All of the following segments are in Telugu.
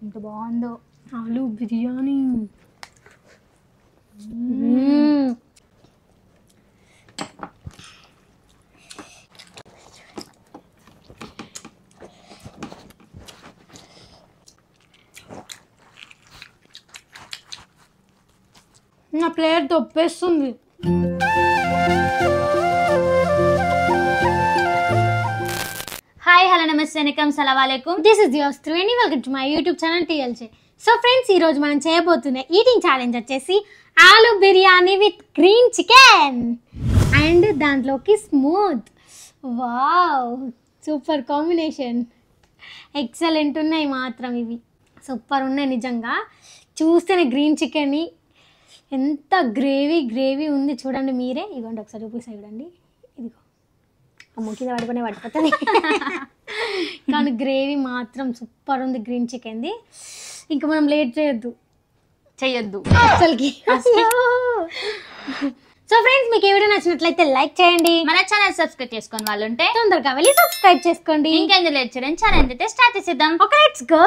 ఎంత బాగుందో ఆలు బిర్యానీ. నా ప్లేట్ దొప్పేస్తుంది. హాయ్ హలో నమస్తే వెల్కమ్ సలాం. This is your Triveni. Welcome to my YouTube channel TLJ. So friends, ఈరోజు మనం చేయబోతున్న ఈటింగ్ ఛాలెంజ్ వచ్చేసి aloo biryani with green chicken and దాంట్లోకి smooth. Wow, super combination. Excellent ఉన్నాయి మాత్రం, ఇవి సూపర్ ఉన్నాయి నిజంగా. చూస్తేనే గ్రీన్ చికెన్ని ఎంత గ్రేవీ ఉంది చూడండి మీరే. ఇవ్వండి ఒకసారి చూపిస్తా చూడండి. ఇదిగో అమ్మ కింద పడిపోతుంది కానీ గ్రేవీ మాత్రం సూపర్ ఉంది గ్రీన్ చికెన్ది. ఇంకా మనం లేట్ చేయొద్దు అసలుకి. సో ఫ్రెండ్స్, మీకు ఏ వీడియో నచ్చినట్లయితే లైక్ చేయండి. మన ఛానల్ సబ్స్క్రైబ్ చేసుకుని వాళ్ళు ఉంటే తొందరగా వెళ్ళి సబ్స్క్రైబ్ చేసుకోండి. ఇంకెందుకు లేట్ చేయడం, ఛాలెంజ్ అయితే స్టార్ట్ చేసేద్దాం. Okay, let's go.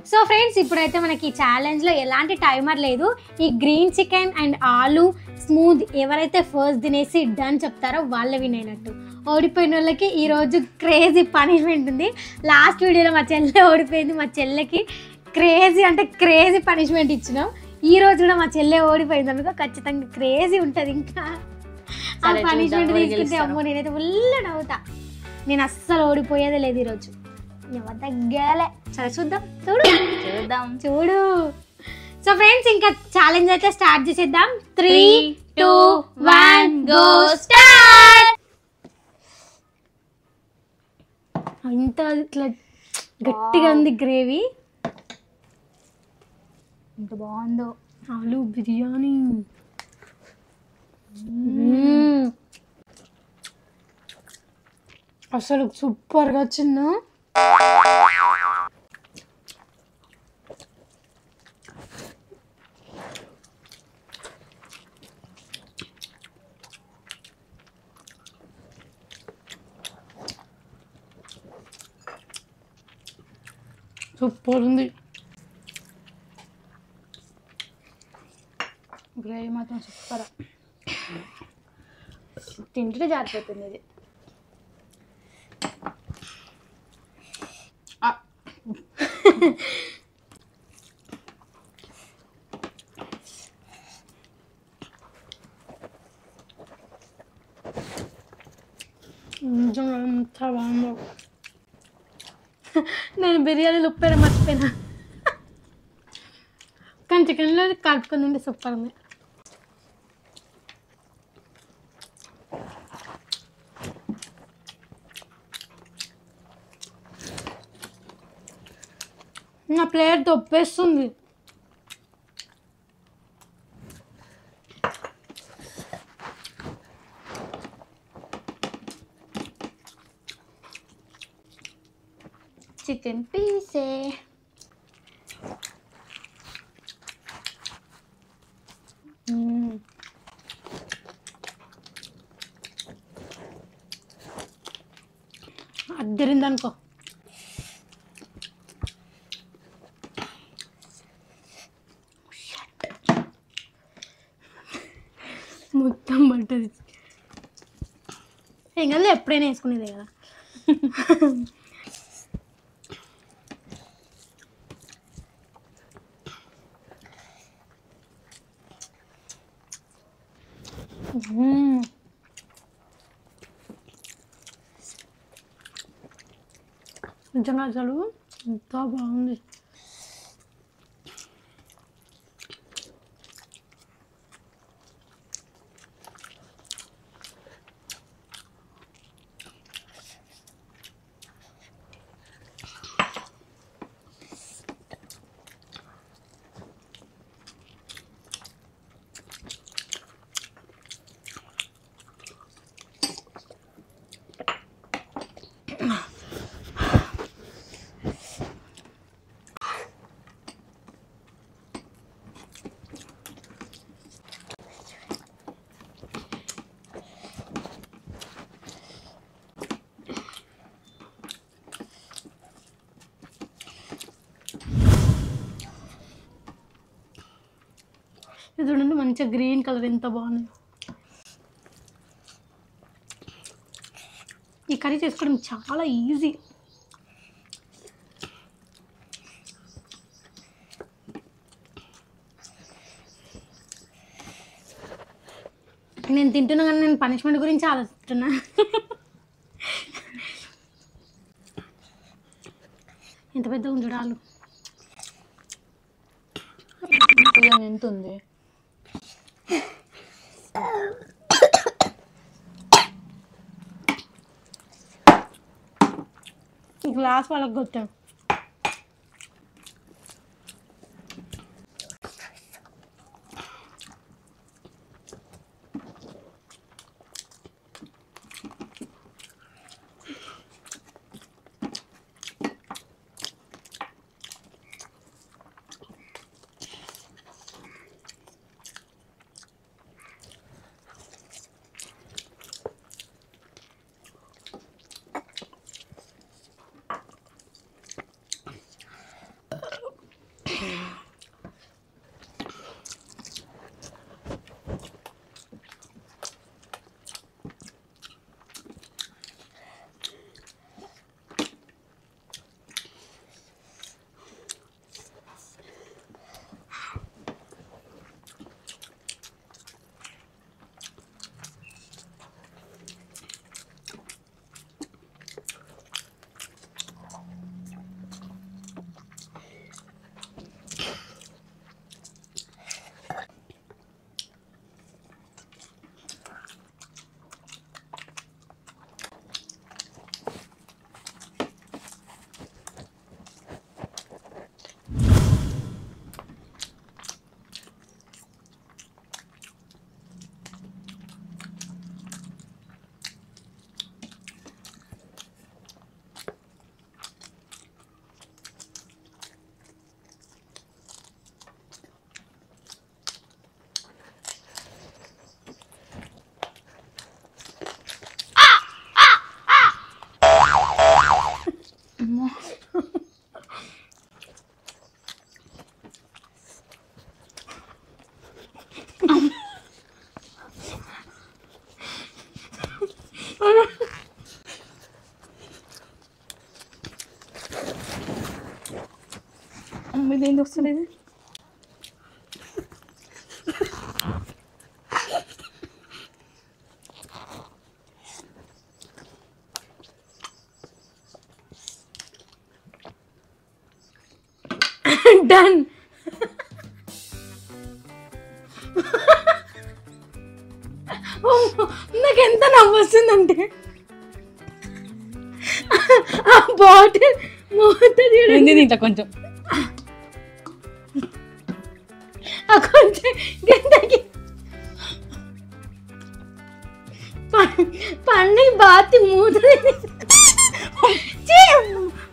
So friends, ఇప్పుడైతే మనకి ఛాలెంజ్లో ఎలాంటి టైమర్ లేదు. ఈ గ్రీన్ చికెన్ అండ్ ఆలు స్మూత్ ఎవరైతే ఫస్ట్ తినేసి డన్ చెప్తారో వాళ్ళే విన్ అయినట్టు. ఓడిపోయిన వాళ్ళకి ఈరోజు క్రేజీ పనిష్మెంట్ ఉంది. లాస్ట్ వీడియోలో మా చెల్లె ఓడిపోయింది. మా చెల్లెకి క్రేజీ పనిష్మెంట్ ఇచ్చినాం. ఈ రోజు కూడా మా చెల్లె ఓడిపోయింది అనుకో, ఖచ్చితంగా క్రేజీ ఉంటుంది. ఇంకా ఆ పనిష్మెంట్ తీసుకుంటే అమ్మో నేనైతే ఫుల్ నవ్వుతా. నేను అస్సలు ఓడిపోయేదే లేదు ఈరోజు. తగ్గాలే. సరే చూద్దాం. చూడు. సో ఫ్రెండ్స్, ఇంకా ఛాలెంజ్ అయితే స్టార్ట్ చేసేద్దాం. 3, 2, 1 గో స్టార్ట్. ఇంత ఇట్లా గట్టిగా ఉంది గ్రేవీ. ఎంత బాగుందో ఆలు బిర్యానీ. అసలు సూపర్గా వచ్చిందా. సూపర్ ఉంది. గ్రేవీ మాత్రం సూపర్. తింటే జారిపోతుంది ఇది. నిజంగా ఎంత బాగుందో. నేను బిర్యానీలు ఉప్పేరా మర్చిపోయినా, కానీ చికెన్లో కలుపుకొని ఉంటే సూపర్ ఉంది. నా ప్లేట్ దొప్పేస్తుంది. చికెన్ పీసే. అద్దరిందనుకో. మొత్తం పట్టది. ఏం కదా, ఎప్పుడైనా వేసుకునేదే కదా. నిజంగా అసలు ఎంత బాగుంది. ఇది చూడండి మంచిగా గ్రీన్ కలర్ ఎంత బాగుంది. ఈ కర్రీ చేసుకోవడం చాలా ఈజీ. నేను తింటున్నా కానీ నేను పనిష్మెంట్ గురించి ఆలోచిస్తున్నా. ఎంత పెద్దగా ఉంది చూడాలి. ఎంత ఉంది? గ్లాస్ వాళ్ళకి కొట్టాం. ఇదేంటి వస్తలేదు? డన్. నాకు ఎంత నవ్వు వస్తుందంటే ఆ బాటిల్ మూత ఏంది దీంట్లో కొంచెం కొంచెం గంటకి పండుగ బాతి మూత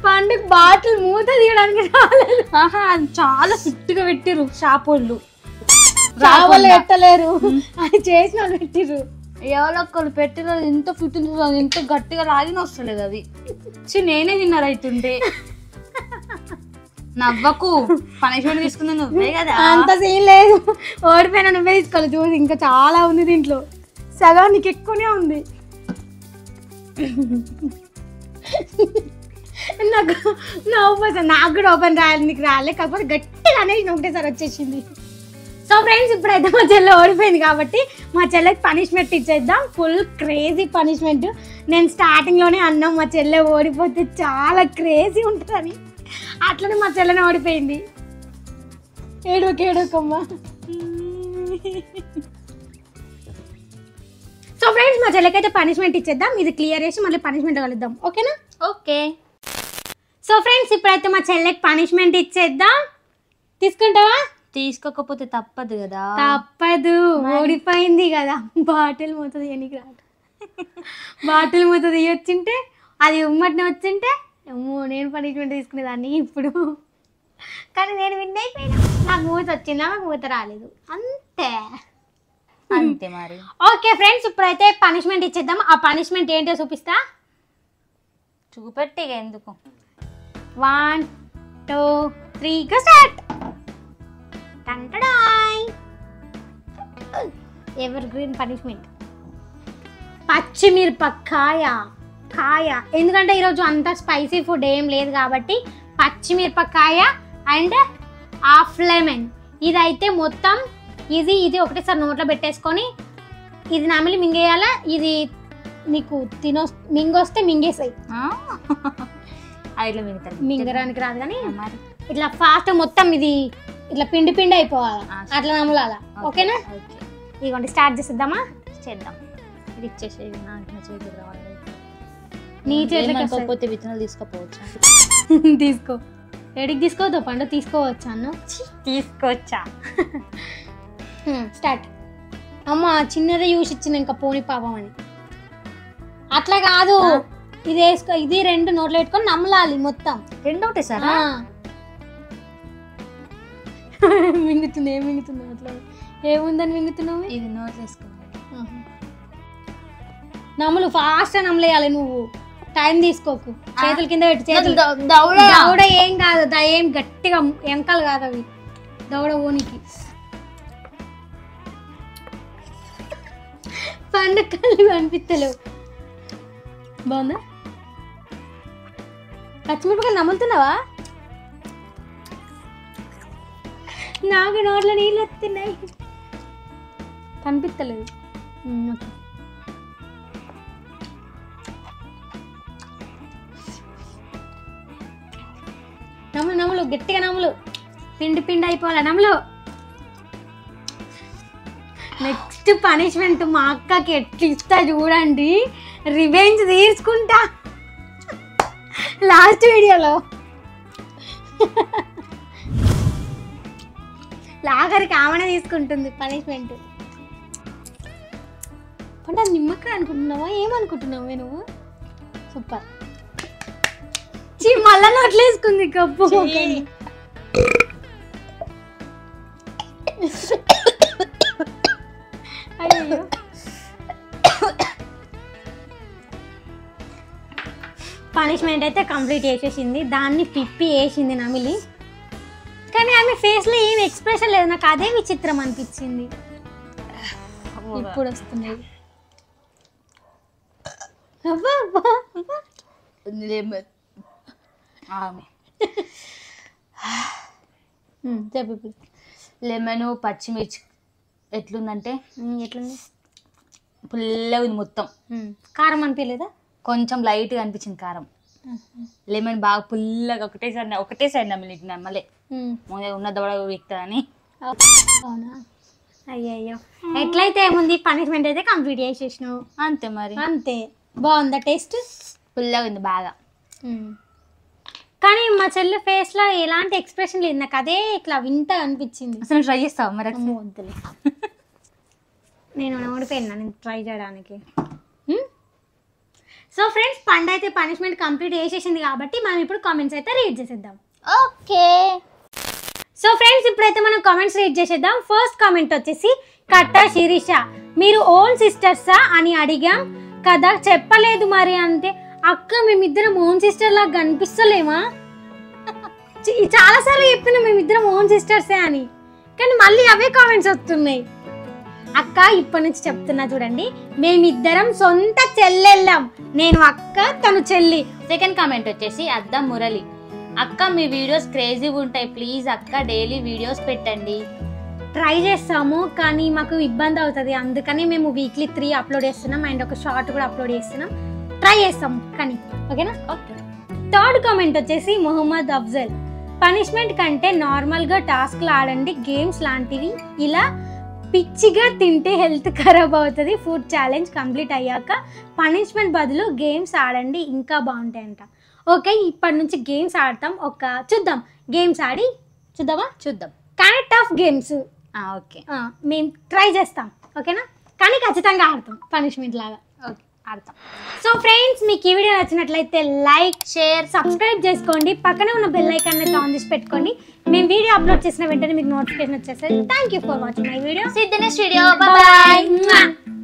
పండుగ బాటిల్ మూత తీయడానికి రాలేదు. ఆహా, చాలా ఫిట్గా పెట్టిరు షాపోళ్ళు. రావాలి పెట్టలేరు, అది చేసిన వాళ్ళు పెట్టిరు. ఎవరొక్కరు పెట్టిన ఎంత ఫిట్ ఎంత గట్టిగా లాగిన వస్తలేదు అది. నేనే తిన్నారు అవుతుంటే. నవ్వకు, పనిష్మెంట్ తీసుకున్నా నువ్వే కదా. అంత సీన్ లేదు, ఓడిపోయినా నువ్వే తీసుకోవాలి. చూసి ఇంకా చాలా ఉంది దీంట్లో, సగానికి ఎక్కువనే ఉంది. నాకు నాకు కూడా ఓపెన్ రాయాలి, నీకు రాలే, కాకపోతే గట్టిగా అనేది ఒకటేసారి వచ్చేసింది. సో ఫ్రెండ్స్, ఇప్పుడైతే మా చెల్లె ఓడిపోయింది కాబట్టి మా చెల్లెకి పనిష్మెంట్ ఇచ్చేద్దాం. Full crazy punishment. నేను స్టార్టింగ్లోనే అన్నాం మా చెల్లె ఓడిపోతే చాలా క్రేజీ ఉంటుందని, అట్లనే మా చెల్లెనే ఓడిపోయింది. ఏడోకమ్మా. సో ఫ్రెండ్స్, మా చెల్లెకైతే పనిష్మెంట్ ఇచ్చేద్దాం. ఇది క్లియర్ చేసి మళ్ళీ పనిష్మెంట్ కలుద్దాం, ఓకేనా? ఓకే. సో ఫ్రెండ్స్, ఇప్పుడైతే మా చెల్లెకి పనిష్మెంట్ ఇచ్చేద్దాం. తీసుకుంటావా? తీసుకోకపోతే తప్పదు కదా. తప్పదు, ఓడిపోయింది కదా. బాటిల్ మూత తీయనికి రాదు. బాటిల్ మూత తీయొచ్చింటే, అది ఉమ్మటిని వచ్చింటే నేను పనిష్మెంట్ తీసుకునేదాన్ని ఇప్పుడు. కానీ నేను విన్ అయిపోయినా. నాకు మూత వచ్చిందా, నాకు మూత రాలేదు, అంతే అంతే మరి. ఓకే ఫ్రెండ్స్, ఇప్పుడైతే పనిష్మెంట్ ఇచ్చేద్దాం. ఆ పనిష్మెంట్ ఏంటో చూపిస్తా, చూపెట్టి ఎందుకు. 1 2 3 go start. టంటడాయ్. ఎవర్ గ్రీన్ పనిష్మెంట్ పచ్చిమిరపకాయ కాయ. ఎందుకంటే ఈరోజు అంత స్పైసీ ఫుడ్ ఏం లేదు కాబట్టి పచ్చిమిరపకాయ అండ్ హాఫ్ లెమన్. ఇదైతే మొత్తం ఇది ఒకటేసారి నోట్లో పెట్టేసుకొని ఇది నమిలి మింగేయాలా. ఇది నీకు మింగొస్తే మింగేసాయి, మింగడానికి రాదు కానీ ఇట్లా ఫాస్ట్ మొత్తం ఇది ఇట్లా పిండి పిండి అయిపోవాలి, అట్లా నమ్ములాలా. ఓకేనా? ఇదిగోండి స్టార్ట్ చేద్దామా? చేద్దాం. ఇది ఇచ్చేసేది నాకు చేతులు రావాలి. నీ చేతులకి విత్తనాలు తీసుకోపోవచ్చా? తీసుకో. ఎడికి తీసుకోవద్దు పండు, తీసుకోవచ్చా అన్న? తీసుకోవచ్చా? స్టార్ట్. అమ్మ చిన్నదే యూసి ఇచ్చింది ఇంకా పోని పాపం అని. అట్లా కాదు, ఇది వేసుకో. ఇది 2 నోట్లో పెట్టుకొని నమ్మలాలి మొత్తం. 2 ఒకటే సార్ మింగుతుంది. ఏం మింగుతున్నావు? అట్లా ఏముందని మింగుతున్నావు? ఇది నోట్లో వేసుకున్నావు. నమ్ములు ఫాస్ట్ నమ్మలేయాలి నువ్వు, టైం తీసుకోకు. చేతుల కింద పెట్టి చేతులు. దౌడ ఏం కాదు, ఏం గట్టిగా ఎంకలు కాదు అవి, దౌడ ఓనికి. పండుగలు అనిపిస్తలేవు. బాగుందా? పచ్చిమిరపకాయలు నమ్ముతున్నావా? నాకు నోట్లో నీళ్ళు వస్తున్నాయి, కనిపిస్తలేదు. నమ్ములు గట్టిగా నమ్ములు, పిండి పిండి అయిపోవాలి నమ్ములు. నెక్స్ట్ పనిష్మెంట్ మా అక్కకి ఎట్లా ఇస్తా చూడండి, రివెంజ్ తీర్చుకుంటా. లాస్ట్ వీడియోలో లాగరికి ఆమెనే తీసుకుంటుంది పనిష్మెంట్. అంటే నిమ్మకాయ అనుకుంటున్నావా? ఏమనుకుంటున్నావా నువ్వు? సూపర్. మళ్ళా నోట్లు వేసుకుంది కప్పు. అయ్యో పనిష్మెంట్ అయితే కంప్లీట్ చేసేసింది. దాన్ని పిప్పి వేసింది నమిలి, కానీ ఆమె ఫేస్ లో ఏం ఎక్స్ప్రెషన్ లేదు. నాకు అదే విచిత్రం అనిపించింది. ఇప్పుడు వస్తుంది. చెప్పు. లెమన్ పచ్చిమిర్చి ఎట్లుందంటే ఎట్లుంది? పుల్లగా ఉంది మొత్తం. కారం అనిపించలేదా? కొంచెం లైట్గా అనిపించింది కారం. లెమన్ బాగా పుల్లగా ఒకటేసారి నమ్మలే ఉన్న దవడ వీక్తుందని. అవునా? అయ్యయ్యో. ఎట్లయితే ఏముంది, పనిష్మెంట్ అయితే కంప్లీట్ చేసేసినావు అంతే. మరి అంతే. బాగుందా టేస్ట్? పుల్లగా ఉంది బాగా. కానీ మా చెల్లి ఫేస్ లో ఎలాంటి ఎక్స్ప్రెషన్ లేదు, నాకు అదే ఇట్లా వింత అనిపించింది. అసలు ట్రై చేస్తావు మరి? వద్దులే, నేను ఓడిపోయినా నేను ట్రై చేయడానికి. సో ఫ్రెండ్స్, పండు అయితే పనిష్మెంట్ కంప్లీట్ చేసేసింది కాబట్టి మనం ఇప్పుడు కామెంట్స్ అయితే రీడ్ చేసేద్దాం. ఓకే. సో ఫ్రెండ్స్, ఇప్పుడైతే మనం కామెంట్స్ రీడ్ చేసేద్దాం. ఫస్ట్ కామెంట్ వచ్చేసి కట్టా శిరీష, మీరు ఓన్ సిస్టర్సా అని అడిగాం కదా, చెప్పలేదు మరి. అంటే అక్క మేమిద్దరం ఓన్ సిస్టర్ లాగా కనిపిస్తలేమా? చాలాసార్లు చెప్పిన మేమిద్దరం ఓన్ సిస్టర్సే అని, కానీ మళ్ళీ అవే కామెంట్స్ వస్తున్నాయి. అక్క ఇప్పటి నుంచి చెప్తున్నా చూడండి, మేమిద్దరం సొంత చెల్లెళ్ళాం. నేను అక్క, తను చెల్లి. సెకండ్ కామెంట్ వచ్చేసి అద్దం మురళి, అక్క మీ వీడియోస్ క్రేజీగా ఉంటాయి, ప్లీజ్ అక్క డైలీ వీడియోస్ పెట్టండి. ట్రై చేస్తాము కానీ మాకు ఇబ్బంది అవుతుంది, అందుకని మేము వీక్లీ 3 అప్లోడ్ చేస్తున్నాం అండ్ ఒక షార్ట్ కూడా అప్లోడ్ చేస్తున్నాం. ట్రై చేస్తాం కానీ. ఓకేనా? ఓకే. థర్డ్ కామెంట్ వచ్చేసి మొహమ్మద్ అఫ్జల్, పనిష్మెంట్ కంటే నార్మల్గా టాస్క్లు ఆడండి, గేమ్స్ లాంటివి. ఇలా పిచ్చిగా తింటే హెల్త్ ఖరాబ్ అవుతుంది. ఫుడ్ ఛాలెంజ్ కంప్లీట్ అయ్యాక పనిష్మెంట్ బదులు గేమ్స్ ఆడండి, ఇంకా బాగుంటాయంట. ఓకే, ఇప్పటి నుంచి గేమ్స్ ఆడతాం. చూద్దాం, గేమ్స్ ఆడి చూద్దామా? చూద్దాం. కానీ టఫ్ గేమ్స్. ఓకే, మేము ట్రై చేస్తాం. ఓకేనా? కానీ ఖచ్చితంగా ఆడతాం పనిష్మెంట్ లాగా. ఓకే, ఆడతాం. సో ఫ్రెండ్స్, మీకు ఈ వీడియో నచ్చినట్లయితే లైక్, షేర్, సబ్స్క్రైబ్ చేసుకోండి. పక్కనే ఉన్న బెల్ ఐకాన్ అయితే ఆన్ చేసి పెట్టుకోండి. మేము వీడియో అప్లోడ్ చేసిన వెంటనే మీకు నోటిఫికేషన్ వచ్చేస్తుంది. Thank you for watching my video. See you in the next video. Bye bye.